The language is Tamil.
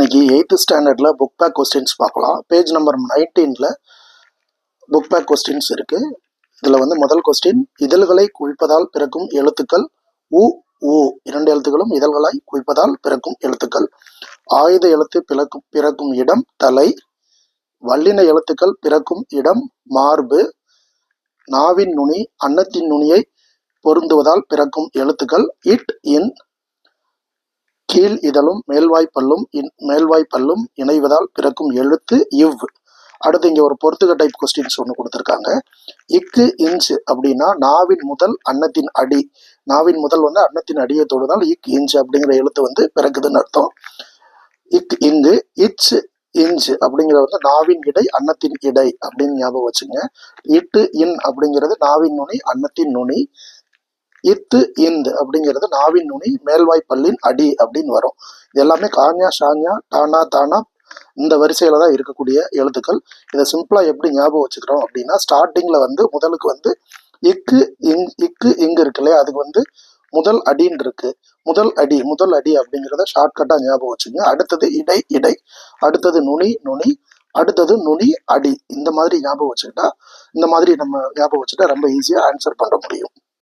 இன்னைக்கு 8th ஸ்டாண்டர்டில் புக் பேக் கொஸ்டின்ஸ் பார்க்கலாம். பேஜ் நம்பர் 19ல் புக் பேக் கொஸ்டின்ஸ் இருக்குது. இதில் முதல் கொஸ்டின், இதழ்களை குவிப்பதால் பிறக்கும் எழுத்துக்கள் உ ஊ 2 எழுத்துக்களும் இதழ்களை குவிப்பதால் பிறக்கும் எழுத்துக்கள். ஆயுத எழுத்து பிறக்கும் இடம் தலை. வல்லின எழுத்துக்கள் பிறக்கும் இடம் மார்பு. நாவின் நுனி அன்னத்தின் நுனியை பொருந்துவதால் பிறக்கும் எழுத்துக்கள் இட் இன். கீழ் இதழும் மேல்வாய்ப்பல்லும் இணைவதால் பிறக்கும் எழுத்து இவ். அடுத்து இங்க ஒரு பொறுத்துக டைப் கொஸ்டின்ஸ் ஒன்று கொடுத்துருக்காங்க. இக்கு இன்ச் அப்படின்னா நாவின் முதல் அன்னத்தின் அடி. நாவின் முதல் அன்னத்தின் அடியை தொடுதால் இக் இன்ச் அப்படிங்கிற எழுத்து பிறக்குதுன்னு அர்த்தம். இக் இங்கு. இச் இன்ச் அப்படிங்கிறது நாவின் இடை அன்னத்தின் இடை அப்படின்னு ஞாபகம் வச்சுங்க. இட்டு இன் அப்படிங்கிறது நாவின் நுனி அன்னத்தின் நுனி. இத்து இந்து அப்படிங்கிறது நாவின் நுனி மேல்வாய்ப்பல்லின் அடி அப்படின்னு வரும். இது எல்லாமே காஞா ஷாஞா டானா தானா இந்த வரிசையில தான் இருக்கக்கூடிய எழுத்துக்கள். இதை சிம்பிளா எப்படி ஞாபகம் வச்சுக்கிறோம் அப்படின்னா, ஸ்டார்டிங்ல முதலுக்கு இக்கு இங்கு இருக்கு இல்லையா, அதுக்கு முதல் அடின்னு இருக்கு. முதல் அடி அப்படிங்கிறத ஷார்ட்கட்டா ஞாபகம் வச்சுங்க. அடுத்தது இடை, அடுத்தது நுனி, அடுத்தது நுனி அடி. இந்த மாதிரி ஞாபகம் வச்சுக்கிட்டா ரொம்ப ஈஸியா ஆன்சர் பண்ண முடியும்.